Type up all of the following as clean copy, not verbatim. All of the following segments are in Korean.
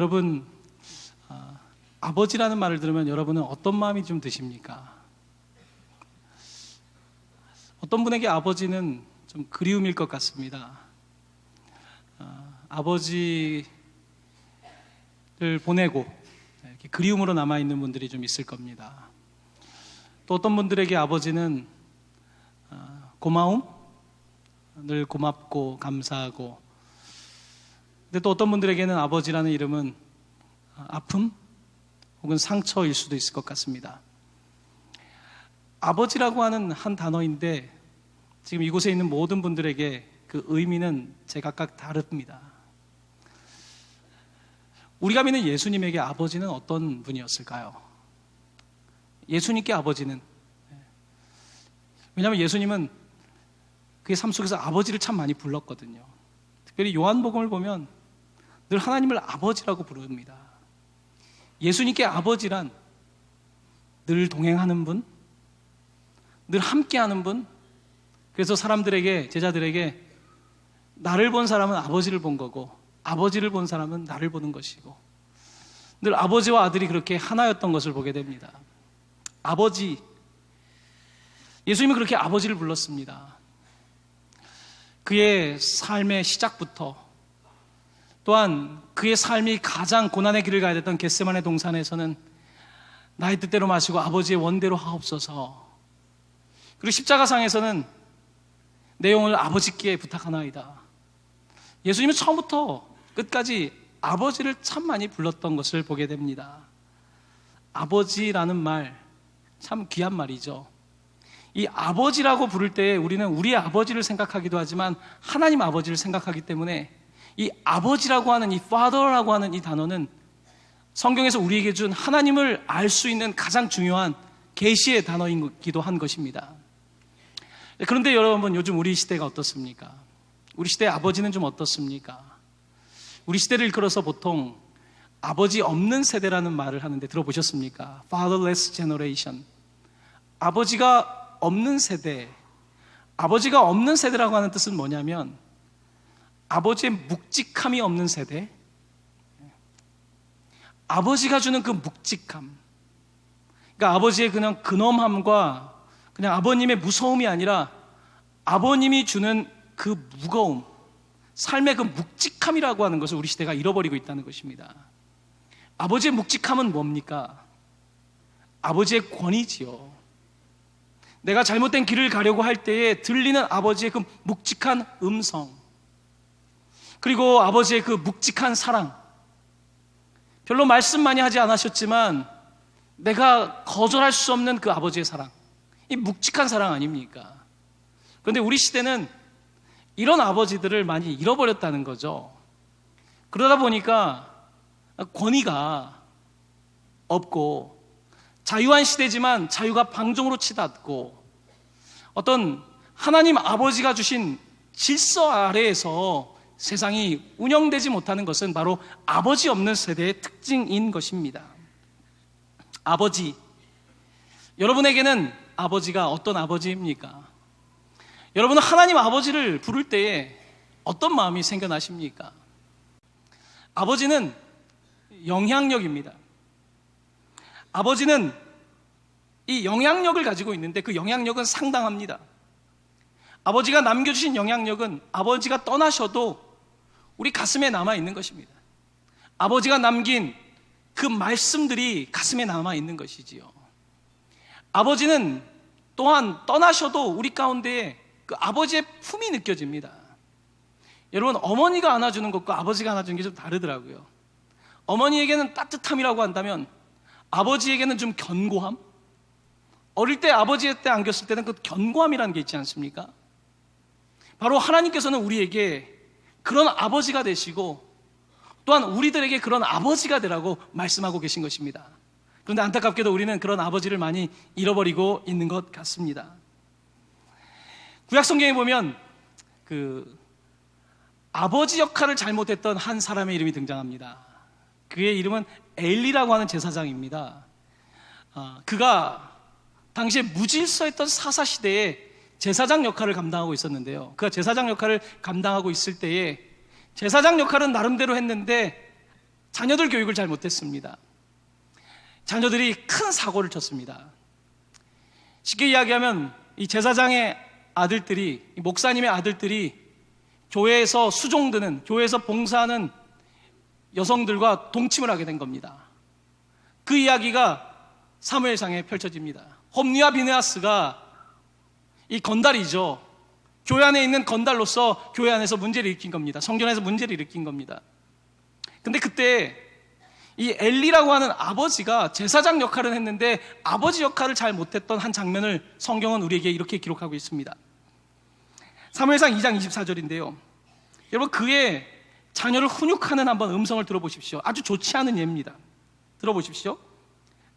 여러분, 아버지라는 말을 들으면 여러분은 어떤 마음이 좀 드십니까? 어떤 분에게 아버지는 좀 그리움일 것 같습니다. 아버지를 보내고 이렇게 그리움으로 남아있는 분들이 좀 있을 겁니다. 또 어떤 분들에게 아버지는 고마움, 늘 고맙고 감사하고, 근데 또 어떤 분들에게는 아버지라는 이름은 아픔 혹은 상처일 수도 있을 것 같습니다. 아버지라고 하는 한 단어인데 지금 이곳에 있는 모든 분들에게 그 의미는 제각각 다릅니다. 우리가 믿는 예수님에게 아버지는 어떤 분이었을까요? 예수님께 아버지는, 왜냐하면 예수님은 그의 삶 속에서 아버지를 참 많이 불렀거든요. 특별히 요한복음을 보면 늘 하나님을 아버지라고 부릅니다. 예수님께 아버지란 늘 동행하는 분, 늘 함께하는 분. 그래서 사람들에게, 제자들에게 나를 본 사람은 아버지를 본 거고 아버지를 본 사람은 나를 보는 것이고, 늘 아버지와 아들이 그렇게 하나였던 것을 보게 됩니다. 아버지, 예수님은 그렇게 아버지를 불렀습니다. 그의 삶의 시작부터, 또한 그의 삶이 가장 고난의 길을 가야 됐던 겟세마네 동산에서는 나의 뜻대로 마시고 아버지의 원대로 하옵소서, 그리고 십자가상에서는 내 영혼을 아버지께 부탁하나이다. 예수님은 처음부터 끝까지 아버지를 참 많이 불렀던 것을 보게 됩니다. 아버지라는 말 참 귀한 말이죠. 이 아버지라고 부를 때 우리는 우리의 아버지를 생각하기도 하지만 하나님 아버지를 생각하기 때문에 이 아버지라고 하는, 이 father라고 하는 이 단어는 성경에서 우리에게 준 하나님을 알 수 있는 가장 중요한 계시의 단어이기도 한 것입니다. 그런데 여러분, 요즘 우리 시대가 어떻습니까? 우리 시대의 아버지는 좀 어떻습니까? 우리 시대를 일컬어서 보통 아버지 없는 세대라는 말을 하는데 들어보셨습니까? Fatherless generation. 아버지가 없는 세대. 아버지가 없는 세대라고 하는 뜻은 뭐냐면 아버지의 묵직함이 없는 세대, 아버지가 주는 그 묵직함, 그러니까 아버지의 그냥 근엄함과 그냥 아버님의 무서움이 아니라 아버님이 주는 그 무거움, 삶의 그 묵직함이라고 하는 것을 우리 시대가 잃어버리고 있다는 것입니다. 아버지의 묵직함은 뭡니까? 아버지의 권위지요. 내가 잘못된 길을 가려고 할 때에 들리는 아버지의 그 묵직한 음성, 그리고 아버지의 그 묵직한 사랑. 별로 말씀 많이 하지 않으셨지만 내가 거절할 수 없는 그 아버지의 사랑, 이 묵직한 사랑 아닙니까? 그런데 우리 시대는 이런 아버지들을 많이 잃어버렸다는 거죠. 그러다 보니까 권위가 없고, 자유한 시대지만 자유가 방종으로 치닫고, 어떤 하나님 아버지가 주신 질서 아래에서 세상이 운영되지 못하는 것은 바로 아버지 없는 세대의 특징인 것입니다. 아버지, 여러분에게는 아버지가 어떤 아버지입니까? 여러분은 하나님 아버지를 부를 때에 어떤 마음이 생겨나십니까? 아버지는 영향력입니다. 아버지는 이 영향력을 가지고 있는데 그 영향력은 상당합니다. 아버지가 남겨주신 영향력은 아버지가 떠나셔도 우리 가슴에 남아있는 것입니다. 아버지가 남긴 그 말씀들이 가슴에 남아있는 것이지요. 아버지는 또한 떠나셔도 우리 가운데에 그 아버지의 품이 느껴집니다. 여러분, 어머니가 안아주는 것과 아버지가 안아주는 게 좀 다르더라고요. 어머니에게는 따뜻함이라고 한다면 아버지에게는 좀 견고함? 어릴 때 아버지의 때 안겼을 때는 그 견고함이라는 게 있지 않습니까? 바로 하나님께서는 우리에게 그런 아버지가 되시고 또한 우리들에게 그런 아버지가 되라고 말씀하고 계신 것입니다. 그런데 안타깝게도 우리는 그런 아버지를 많이 잃어버리고 있는 것 같습니다. 구약성경에 보면 그 아버지 역할을 잘못했던 한 사람의 이름이 등장합니다. 그의 이름은 엘리라고 하는 제사장입니다. 그가 당시에 무질서했던 사사시대에 제사장 역할을 감당하고 있었는데요, 그가 제사장 역할을 감당하고 있을 때에 제사장 역할은 나름대로 했는데 자녀들 교육을 잘 못했습니다. 자녀들이 큰 사고를 쳤습니다. 쉽게 이야기하면 이 제사장의 아들들이, 이 목사님의 아들들이 교회에서 수종드는, 교회에서 봉사하는 여성들과 동침을 하게 된 겁니다. 그 이야기가 사무엘상에 펼쳐집니다. 홈리와 비느하스가 이 건달이죠. 교회 안에 있는 건달로서 교회 안에서 문제를 일으킨 겁니다. 성전 안에서 문제를 일으킨 겁니다. 근데 그때 이 엘리라고 하는 아버지가 제사장 역할을 했는데 아버지 역할을 잘 못했던 한 장면을 성경은 우리에게 이렇게 기록하고 있습니다. 사무엘상 2장 24절인데요. 여러분, 그의 자녀를 훈육하는 한번 음성을 들어보십시오. 아주 좋지 않은 예입니다. 들어보십시오.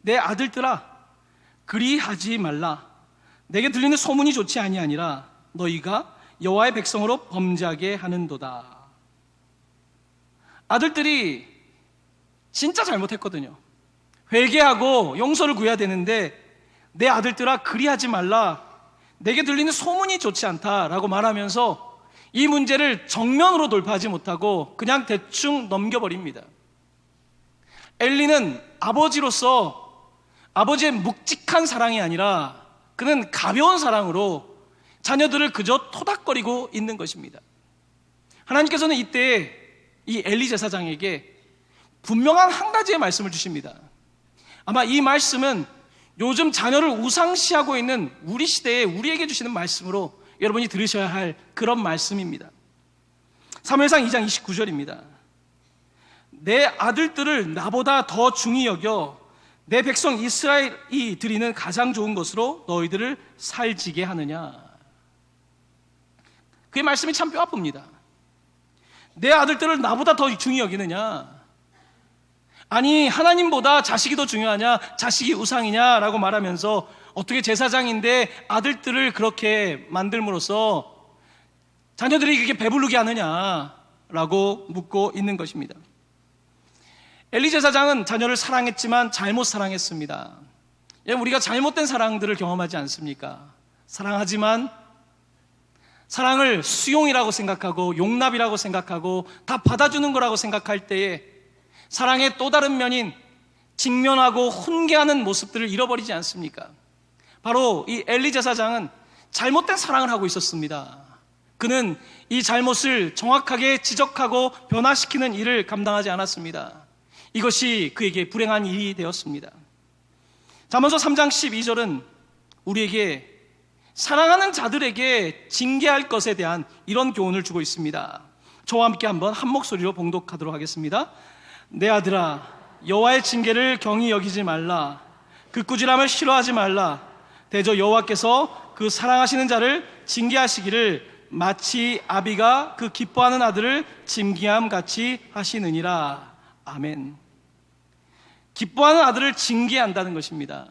내 아들들아, 그리하지 말라. 내게 들리는 소문이 좋지 아니하니라. 너희가 여호와의 백성으로 범죄하게 하는도다. 아들들이 진짜 잘못했거든요. 회개하고 용서를 구해야 되는데 내 아들들아 그리하지 말라. 내게 들리는 소문이 좋지 않다라고 말하면서 이 문제를 정면으로 돌파하지 못하고 그냥 대충 넘겨버립니다. 엘리는 아버지로서 아버지의 묵직한 사랑이 아니라 그는 가벼운 사랑으로 자녀들을 그저 토닥거리고 있는 것입니다. 하나님께서는 이때 이 엘리 제사장에게 분명한 한 가지의 말씀을 주십니다. 아마 이 말씀은 요즘 자녀를 우상시하고 있는 우리 시대에 우리에게 주시는 말씀으로 여러분이 들으셔야 할 그런 말씀입니다. 사무엘상 2장 29절입니다. 내 아들들을 나보다 더 중히 여겨 내 백성 이스라엘이 드리는 가장 좋은 것으로 너희들을 살지게 하느냐. 그의 말씀이 참 뼈 아픕니다. 내 아들들을 나보다 더 중히 여기느냐. 아니, 하나님보다 자식이 더 중요하냐, 자식이 우상이냐라고 말하면서 어떻게 제사장인데 아들들을 그렇게 만들므로써 자녀들이 그렇게 배부르게 하느냐라고 묻고 있는 것입니다. 엘리 제사장은 자녀를 사랑했지만 잘못 사랑했습니다. 우리가 잘못된 사랑들을 경험하지 않습니까? 사랑하지만 사랑을 수용이라고 생각하고 용납이라고 생각하고 다 받아주는 거라고 생각할 때에 사랑의 또 다른 면인 직면하고 훈계하는 모습들을 잃어버리지 않습니까? 바로 이 엘리 제사장은 잘못된 사랑을 하고 있었습니다. 그는 이 잘못을 정확하게 지적하고 변화시키는 일을 감당하지 않았습니다. 이것이 그에게 불행한 일이 되었습니다. 잠언서 3장 12절은 우리에게 사랑하는 자들에게 징계할 것에 대한 이런 교훈을 주고 있습니다. 저와 함께 한번 한 목소리로 봉독하도록 하겠습니다. 내 아들아, 여호와의 징계를 경히 여기지 말라. 그 꾸지람을 싫어하지 말라. 대저 여호와께서 그 사랑하시는 자를 징계하시기를 마치 아비가 그 기뻐하는 아들을 징계함 같이 하시느니라. 아멘. 기뻐하는 아들을 징계한다는 것입니다.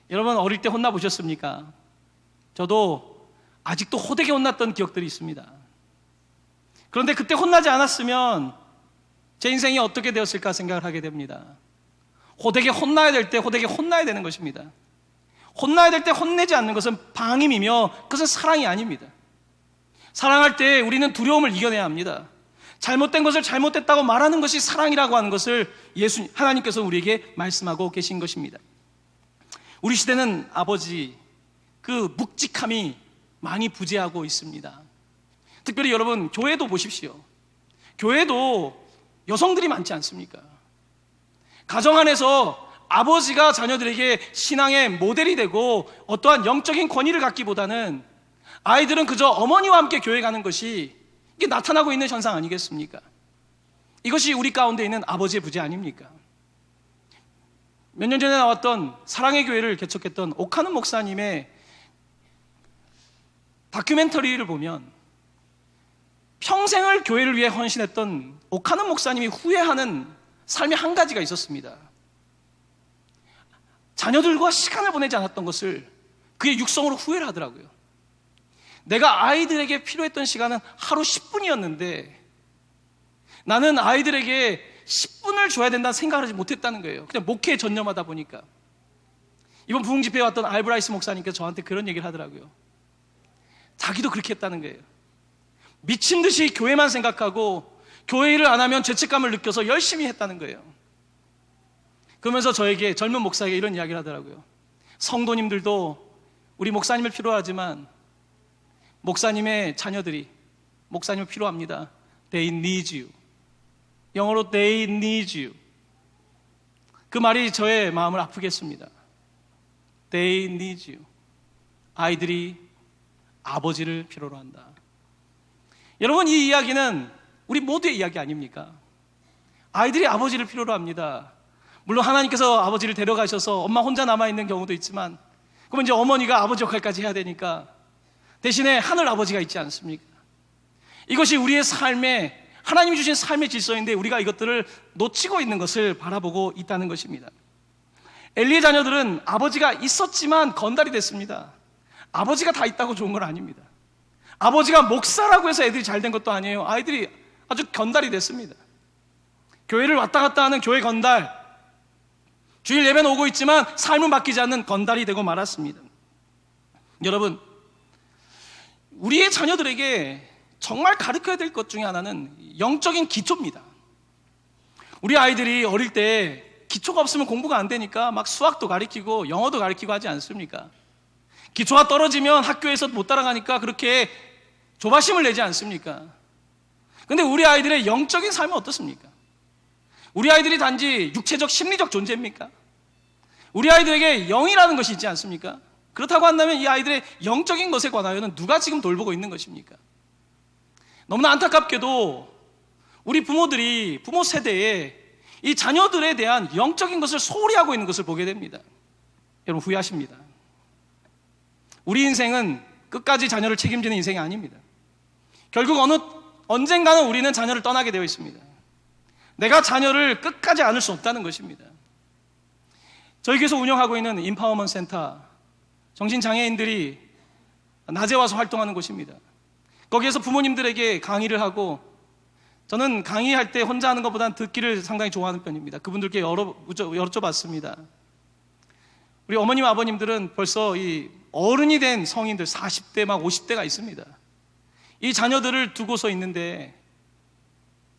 여러분, 어릴 때 혼나보셨습니까? 저도 아직도 호되게 혼났던 기억들이 있습니다. 그런데 그때 혼나지 않았으면 제 인생이 어떻게 되었을까 생각을 하게 됩니다. 호되게 혼나야 될 때 호되게 혼나야 되는 것입니다. 혼나야 될 때 혼내지 않는 것은 방임이며 그것은 사랑이 아닙니다. 사랑할 때 우리는 두려움을 이겨내야 합니다. 잘못된 것을 잘못됐다고 말하는 것이 사랑이라고 하는 것을 하나님께서 우리에게 말씀하고 계신 것입니다. 우리 시대는 아버지 그 묵직함이 많이 부재하고 있습니다. 특별히 여러분, 교회도 보십시오. 교회도 여성들이 많지 않습니까? 가정 안에서 아버지가 자녀들에게 신앙의 모델이 되고 어떠한 영적인 권위를 갖기보다는 아이들은 그저 어머니와 함께 교회 가는 것이 이게 나타나고 있는 현상 아니겠습니까? 이것이 우리 가운데 있는 아버지의 부재 아닙니까? 몇 년 전에 나왔던 사랑의 교회를 개척했던 오카는 목사님의 다큐멘터리를 보면 평생을 교회를 위해 헌신했던 오카는 목사님이 후회하는 삶의 한 가지가 있었습니다. 자녀들과 시간을 보내지 않았던 것을 그의 육성으로 후회를 하더라고요. 내가 아이들에게 필요했던 시간은 하루 10분이었는데 나는 아이들에게 10분을 줘야 된다는 생각을 하지 못했다는 거예요. 그냥 목회에 전념하다 보니까. 이번 부흥집회에 왔던 알브라이스 목사님께서 저한테 그런 얘기를 하더라고요. 자기도 그렇게 했다는 거예요. 미친 듯이 교회만 생각하고 교회 일을 안 하면 죄책감을 느껴서 열심히 했다는 거예요. 그러면서 저에게, 젊은 목사에게 이런 이야기를 하더라고요. 성도님들도 우리 목사님을 필요하지만 목사님의 자녀들이 목사님을 필요합니다. They need you. 영어로 they need you. 그 말이 저의 마음을 아프게 했습니다. They need you. 아이들이 아버지를 필요로 한다. 여러분, 이 이야기는 우리 모두의 이야기 아닙니까? 아이들이 아버지를 필요로 합니다. 물론 하나님께서 아버지를 데려가셔서 엄마 혼자 남아있는 경우도 있지만, 그러면 이제 어머니가 아버지 역할까지 해야 되니까 대신에 하늘 아버지가 있지 않습니까? 이것이 우리의 삶에, 하나님이 주신 삶의 질서인데 우리가 이것들을 놓치고 있는 것을 바라보고 있다는 것입니다. 엘리의 자녀들은 아버지가 있었지만 건달이 됐습니다. 아버지가 다 있다고 좋은 건 아닙니다. 아버지가 목사라고 해서 애들이 잘 된 것도 아니에요. 아이들이 아주 건달이 됐습니다. 교회를 왔다 갔다 하는 교회 건달, 주일 예배는 오고 있지만 삶은 바뀌지 않는 건달이 되고 말았습니다. 여러분, 우리의 자녀들에게 정말 가르쳐야 될 것 중에 하나는 영적인 기초입니다. 우리 아이들이 어릴 때 기초가 없으면 공부가 안 되니까 막 수학도 가르치고 영어도 가르치고 하지 않습니까? 기초가 떨어지면 학교에서 못 따라가니까 그렇게 조바심을 내지 않습니까? 근데 우리 아이들의 영적인 삶은 어떻습니까? 우리 아이들이 단지 육체적, 심리적 존재입니까? 우리 아이들에게 영이라는 것이 있지 않습니까? 그렇다고 한다면 이 아이들의 영적인 것에 관하여는 누가 지금 돌보고 있는 것입니까? 너무나 안타깝게도 우리 부모들이, 부모 세대에 이 자녀들에 대한 영적인 것을 소홀히 하고 있는 것을 보게 됩니다. 여러분, 후회하십니다. 우리 인생은 끝까지 자녀를 책임지는 인생이 아닙니다. 결국 언젠가는 우리는 자녀를 떠나게 되어 있습니다. 내가 자녀를 끝까지 안을 수 없다는 것입니다. 저희 교회에서 운영하고 있는 인파워먼트 센터, 정신장애인들이 낮에 와서 활동하는 곳입니다. 거기에서 부모님들에게 강의를 하고, 저는 강의할 때 혼자 하는 것보다는 듣기를 상당히 좋아하는 편입니다. 그분들께 여쭤봤습니다. 우리 어머님, 아버님들은 벌써 이 어른이 된 성인들 40대 막 50대가 있습니다. 이 자녀들을 두고서 있는데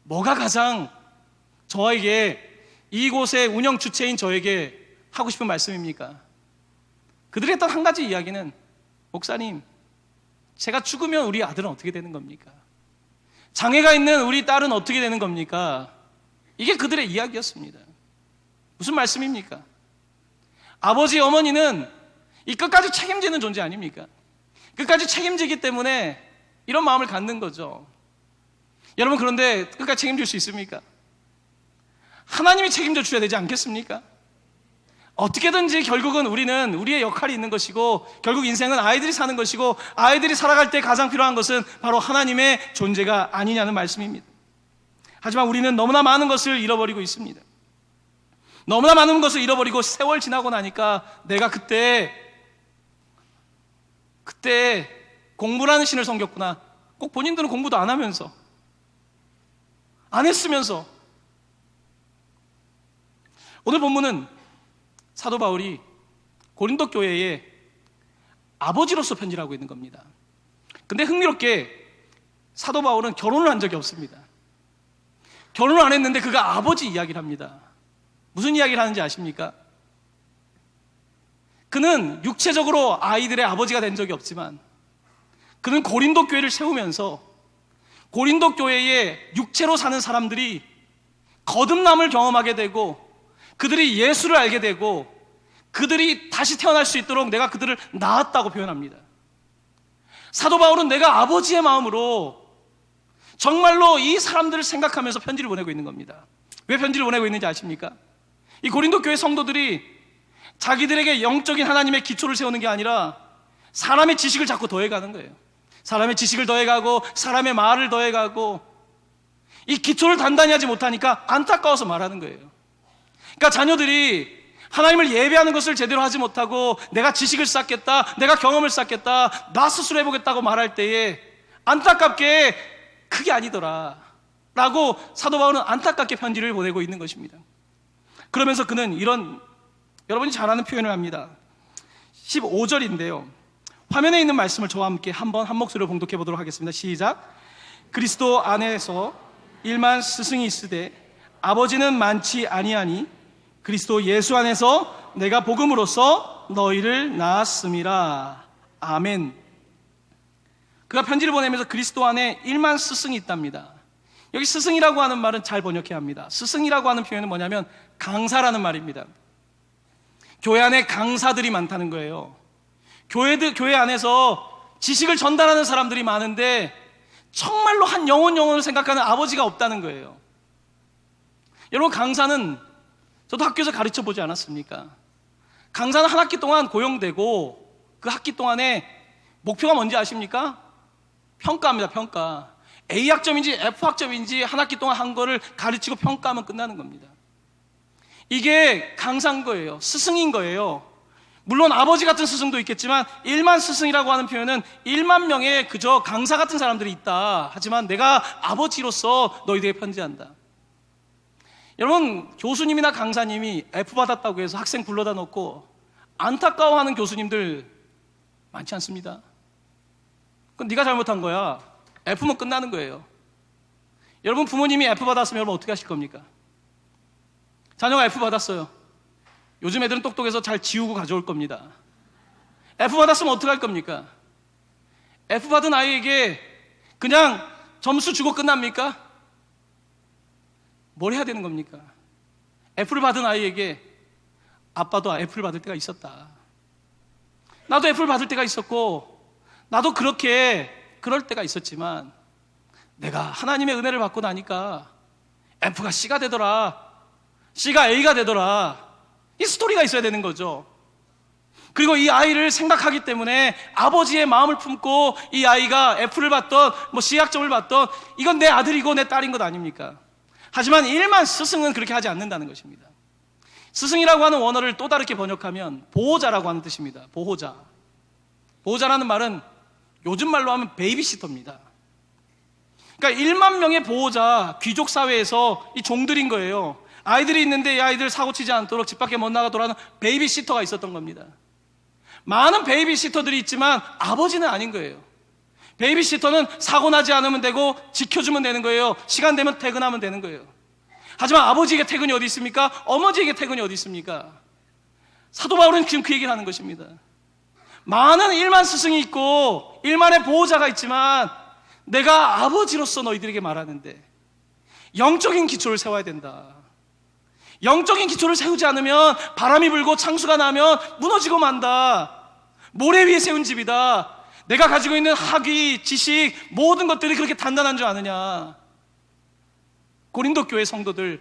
뭐가 가장 저에게, 이곳의 운영 주체인 저에게 하고 싶은 말씀입니까? 그들이 했던 한 가지 이야기는, 목사님, 제가 죽으면 우리 아들은 어떻게 되는 겁니까? 장애가 있는 우리 딸은 어떻게 되는 겁니까? 이게 그들의 이야기였습니다. 무슨 말씀입니까? 아버지, 어머니는 이 끝까지 책임지는 존재 아닙니까? 끝까지 책임지기 때문에 이런 마음을 갖는 거죠. 여러분, 그런데 끝까지 책임질 수 있습니까? 하나님이 책임져 주셔야 되지 않겠습니까? 어떻게든지 결국은 우리는 우리의 역할이 있는 것이고, 결국 인생은 아이들이 사는 것이고, 아이들이 살아갈 때 가장 필요한 것은 바로 하나님의 존재가 아니냐는 말씀입니다. 하지만 우리는 너무나 많은 것을 잃어버리고 있습니다. 너무나 많은 것을 잃어버리고 세월 지나고 나니까 내가 그때 공부라는 신을 섬겼구나. 꼭 본인들은 공부도 안 하면서, 안 했으면서. 오늘 본문은 사도 바울이 고린도 교회에 아버지로서 편지를 하고 있는 겁니다. 근데 흥미롭게 사도 바울은 결혼을 한 적이 없습니다. 결혼을 안 했는데 그가 아버지 이야기를 합니다. 무슨 이야기를 하는지 아십니까? 그는 육체적으로 아이들의 아버지가 된 적이 없지만, 그는 고린도 교회를 세우면서 고린도 교회에 육체로 사는 사람들이 거듭남을 경험하게 되고, 그들이 예수를 알게 되고, 그들이 다시 태어날 수 있도록 내가 그들을 낳았다고 표현합니다. 사도 바울은 내가 아버지의 마음으로 정말로 이 사람들을 생각하면서 편지를 보내고 있는 겁니다. 왜 편지를 보내고 있는지 아십니까? 이 고린도 교회 성도들이 자기들에게 영적인 하나님의 기초를 세우는 게 아니라 사람의 지식을 자꾸 더해가는 거예요. 사람의 지식을 더해가고 사람의 말을 더해가고, 이 기초를 단단히 하지 못하니까 안타까워서 말하는 거예요. 그러니까 자녀들이 하나님을 예배하는 것을 제대로 하지 못하고 내가 지식을 쌓겠다, 내가 경험을 쌓겠다, 나 스스로 해보겠다고 말할 때에 안타깝게 그게 아니더라 라고 사도 바울은 안타깝게 편지를 보내고 있는 것입니다. 그러면서 그는 이런, 여러분이 잘 아는 표현을 합니다. 15절인데요 화면에 있는 말씀을 저와 함께 한번 한 목소리로 봉독해 보도록 하겠습니다. 시작. 그리스도 안에서 일만 스승이 있으되 아버지는 많지 아니하니 그리스도 예수 안에서 내가 복음으로써 너희를 낳았음이라. 아멘. 그가 편지를 보내면서 그리스도 안에 일만 스승이 있답니다. 여기 스승이라고 하는 말은 잘 번역해야 합니다. 스승이라고 하는 표현은 뭐냐면 강사라는 말입니다. 교회 안에 강사들이 많다는 거예요. 교회 안에서 지식을 전달하는 사람들이 많은데 정말로 한 영혼을 생각하는 아버지가 없다는 거예요. 여러분, 강사는 저도 학교에서 가르쳐 보지 않았습니까? 강사는 한 학기 동안 고용되고 그 학기 동안에 목표가 뭔지 아십니까? 평가합니다. 평가. A학점인지 F학점인지 한 학기 동안 한 거를 가르치고 평가하면 끝나는 겁니다. 이게 강사인 거예요. 스승인 거예요. 물론 아버지 같은 스승도 있겠지만 일만 스승이라고 하는 표현은 1만 명의 그저 강사 같은 사람들이 있다. 하지만 내가 아버지로서 너희들에게 편지한다. 여러분, 교수님이나 강사님이 F 받았다고 해서 학생 불러다 놓고 안타까워하는 교수님들 많지 않습니다. 그건 네가 잘못한 거야. F면 끝나는 거예요. 여러분, 부모님이 F 받았으면 여러분 어떻게 하실 겁니까? 자녀가 F 받았어요. 요즘 애들은 똑똑해서 잘 지우고 가져올 겁니다. F 받았으면 어떻게 할 겁니까? F 받은 아이에게 그냥 점수 주고 끝납니까? 뭘 해야 되는 겁니까? F를 받은 아이에게 아빠도 F를 받을 때가 있었다. 나도 F를 받을 때가 있었고 나도 그럴 때가 있었지만 내가 하나님의 은혜를 받고 나니까 F가 C가 되더라. C가 A가 되더라. 이 스토리가 있어야 되는 거죠. 그리고 이 아이를 생각하기 때문에 아버지의 마음을 품고 이 아이가 F를 받던 C학점을 받던 이건 내 아들이고 내 딸인 것 아닙니까? 하지만 일만 스승은 그렇게 하지 않는다는 것입니다. 스승이라고 하는 원어를 또 다르게 번역하면 보호자라고 하는 뜻입니다. 보호자. 보호자라는 말은 요즘 말로 하면 베이비시터입니다. 그러니까 1만 명의 보호자, 귀족 사회에서 이 종들인 거예요. 아이들이 있는데 이 아이들 사고치지 않도록 집 밖에 못 나가도록 하는 베이비시터가 있었던 겁니다. 많은 베이비시터들이 있지만 아버지는 아닌 거예요. 베이비시터는 사고 나지 않으면 되고 지켜주면 되는 거예요. 시간 되면 퇴근하면 되는 거예요. 하지만 아버지에게 퇴근이 어디 있습니까? 어머니에게 퇴근이 어디 있습니까? 사도 바울은 지금 그 얘기를 하는 것입니다. 많은 일만 스승이 있고 일만의 보호자가 있지만 내가 아버지로서 너희들에게 말하는데 영적인 기초를 세워야 된다. 영적인 기초를 세우지 않으면 바람이 불고 창수가 나면 무너지고 만다. 모래 위에 세운 집이다. 내가 가지고 있는 학위, 지식, 모든 것들이 그렇게 단단한 줄 아느냐. 고린도 교회 성도들,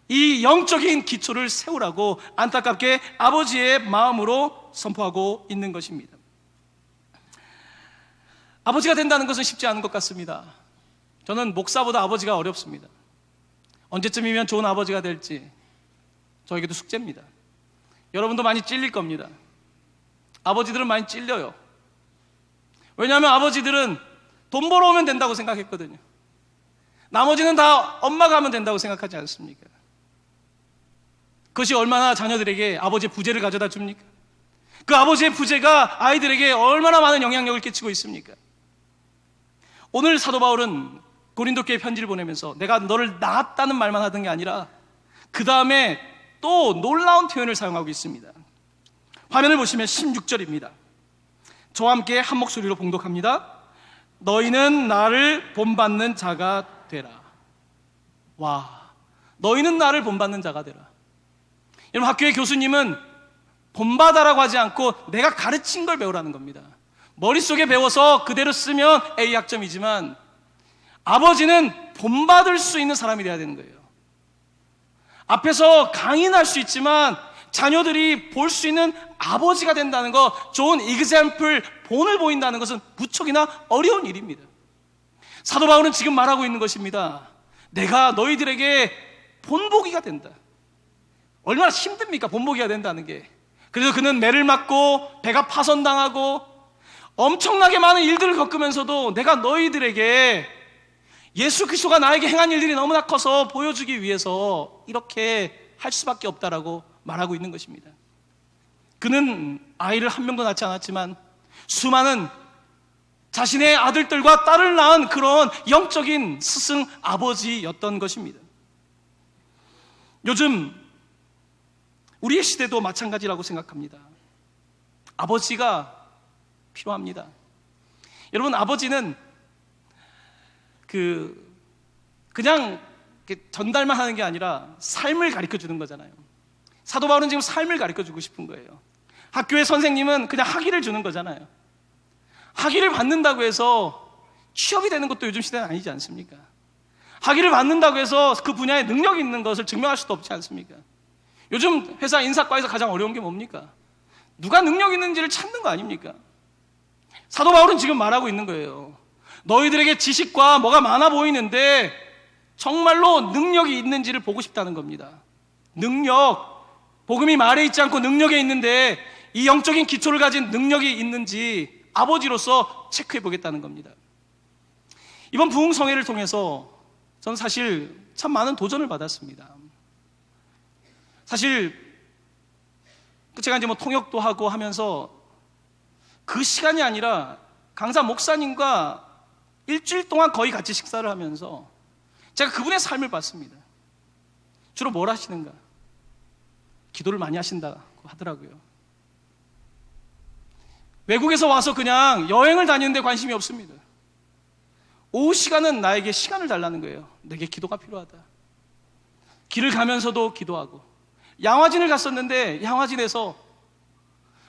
이 영적인 기초를 세우라고 안타깝게 아버지의 마음으로 선포하고 있는 것입니다. 아버지가 된다는 것은 쉽지 않은 것 같습니다. 저는 목사보다 아버지가 어렵습니다. 언제쯤이면 좋은 아버지가 될지 저에게도 숙제입니다. 여러분도 많이 찔릴 겁니다. 아버지들은 많이 찔려요. 왜냐하면 아버지들은 돈 벌어오면 된다고 생각했거든요. 나머지는 다 엄마가 하면 된다고 생각하지 않습니까? 그것이 얼마나 자녀들에게 아버지의 부재를 가져다 줍니까? 그 아버지의 부재가 아이들에게 얼마나 많은 영향력을 끼치고 있습니까? 오늘 사도 바울은 고린도 교회에 편지를 보내면서 내가 너를 낳았다는 말만 하던 게 아니라 그 다음에 또 놀라운 표현을 사용하고 있습니다. 화면을 보시면 16절입니다. 저와 함께 한 목소리로 봉독합니다. 너희는 나를 본받는 자가 되라. 와, 너희는 나를 본받는 자가 되라. 여러분, 학교의 교수님은 본받아라고 하지 않고 내가 가르친 걸 배우라는 겁니다. 머릿속에 배워서 그대로 쓰면 A학점이지만 아버지는 본받을 수 있는 사람이 돼야 되는 거예요. 앞에서 강인할 수 있지만 자녀들이 볼 수 있는 아버지가 된다는 거, 좋은 example, 본을 보인다는 것은 무척이나 어려운 일입니다. 사도 바울은 지금 말하고 있는 것입니다. 내가 너희들에게 본보기가 된다. 얼마나 힘듭니까? 본보기가 된다는 게. 그래서 그는 매를 맞고 배가 파손당하고 엄청나게 많은 일들을 겪으면서도 내가 너희들에게 예수 그리스도가 나에게 행한 일들이 너무나 커서 보여주기 위해서 이렇게 할 수밖에 없다라고 말하고 있는 것입니다. 그는 아이를 한 명도 낳지 않았지만 수많은 자신의 아들들과 딸을 낳은 그런 영적인 스승 아버지였던 것입니다. 요즘 우리의 시대도 마찬가지라고 생각합니다. 아버지가 필요합니다. 여러분, 아버지는 그냥 전달만 하는 게 아니라 삶을 가르쳐 주는 거잖아요. 사도 바울은 지금 삶을 가르쳐 주고 싶은 거예요. 학교의 선생님은 그냥 학위를 주는 거잖아요. 학위를 받는다고 해서 취업이 되는 것도 요즘 시대는 아니지 않습니까? 학위를 받는다고 해서 그 분야에 능력이 있는 것을 증명할 수도 없지 않습니까? 요즘 회사 인사과에서 가장 어려운 게 뭡니까? 누가 능력 있는지를 찾는 거 아닙니까? 사도 바울은 지금 말하고 있는 거예요. 너희들에게 지식과 뭐가 많아 보이는데 정말로 능력이 있는지를 보고 싶다는 겁니다. 능력, 복음이 말에 있지 않고 능력에 있는데 이 영적인 기초를 가진 능력이 있는지 아버지로서 체크해 보겠다는 겁니다. 이번 부흥성회를 통해서 저는 사실 참 많은 도전을 받았습니다. 사실 제가 이제 통역도 하고 하면서 그 시간이 아니라 강사 목사님과 일주일 동안 거의 같이 식사를 하면서 제가 그분의 삶을 봤습니다. 주로 뭘 하시는가? 기도를 많이 하신다고 하더라고요. 외국에서 와서 그냥 여행을 다니는데 관심이 없습니다. 오후 시간은 나에게 시간을 달라는 거예요. 내게 기도가 필요하다. 길을 가면서도 기도하고, 양화진을 갔었는데 양화진에서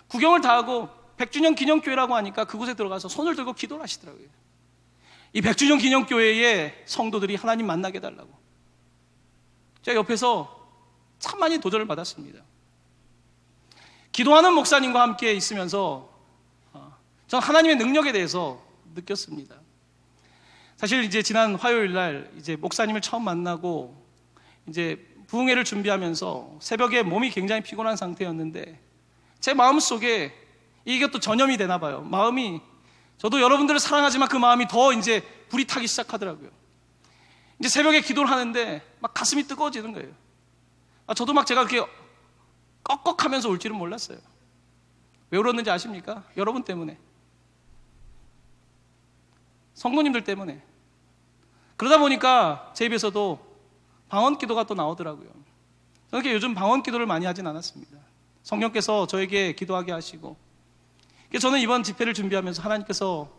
구경을 다 하고 100주년 기념교회라고 하니까 그곳에 들어가서 손을 들고 기도를 하시더라고요. 이 100주년 기념교회의 성도들이 하나님 만나게 해달라고. 제가 옆에서 참 많이 도전을 받았습니다. 기도하는 목사님과 함께 있으면서 저는 하나님의 능력에 대해서 느꼈습니다. 사실 이제 지난 화요일 날 이제 목사님을 처음 만나고 이제 부흥회를 준비하면서 새벽에 몸이 굉장히 피곤한 상태였는데 제 마음속에 이게 또 전염이 되나 봐요. 마음이, 저도 여러분들을 사랑하지만 그 마음이 더 이제 불이 타기 시작하더라고요. 이제 새벽에 기도를 하는데 막 가슴이 뜨거워지는 거예요. 저도 막 제가 그렇게 꺽꺽하면서 울 줄은 몰랐어요. 왜 울었는지 아십니까? 여러분 때문에, 성도님들 때문에. 그러다 보니까 제 입에서도 방언 기도가 또 나오더라고요. 저는 요즘 방언 기도를 많이 하진 않았습니다. 성령께서 저에게 기도하게 하시고, 저는 이번 집회를 준비하면서 하나님께서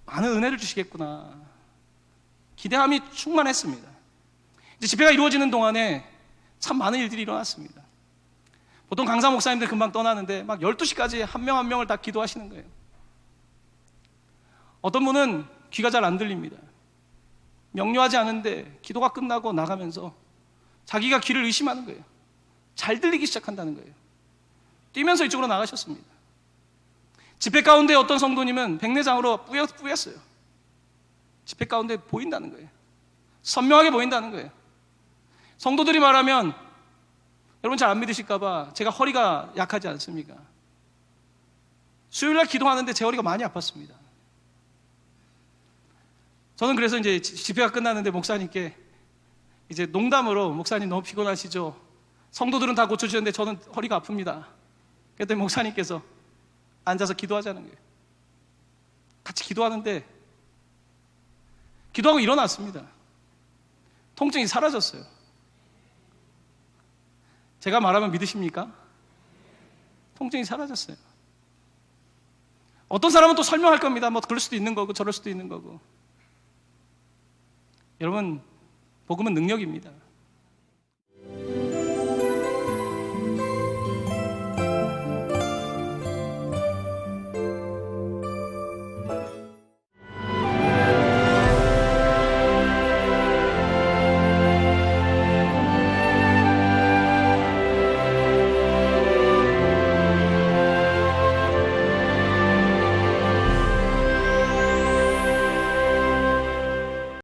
많은 은혜를 주시겠구나 기대함이 충만했습니다. 이제 집회가 이루어지는 동안에 참 많은 일들이 일어났습니다. 보통 강사 목사님들 금방 떠나는데 막 12시까지 한 명 한 명을 다 기도하시는 거예요. 어떤 분은 귀가 잘 안 들립니다. 명료하지 않은데 기도가 끝나고 나가면서 자기가 귀를 의심하는 거예요. 잘 들리기 시작한다는 거예요. 뛰면서 이쪽으로 나가셨습니다. 집회 가운데 어떤 성도님은 백내장으로 뿌였어요. 집회 가운데 보인다는 거예요. 선명하게 보인다는 거예요. 성도들이 말하면, 여러분 잘 안 믿으실까봐 제가 허리가 약하지 않습니까? 수요일날 기도하는데 제 허리가 많이 아팠습니다. 저는 그래서 이제 집회가 끝났는데 목사님께 이제 농담으로, 목사님 너무 피곤하시죠? 성도들은 다 고쳐주셨는데 저는 허리가 아픕니다. 그랬더니 목사님께서 앉아서 기도하자는 거예요. 같이 기도하는데 기도하고 일어났습니다. 통증이 사라졌어요. 제가 말하면 믿으십니까? 통증이 사라졌어요. 어떤 사람은 또 설명할 겁니다. 뭐 그럴 수도 있는 거고 저럴 수도 있는 거고. 여러분, 복음은 능력입니다.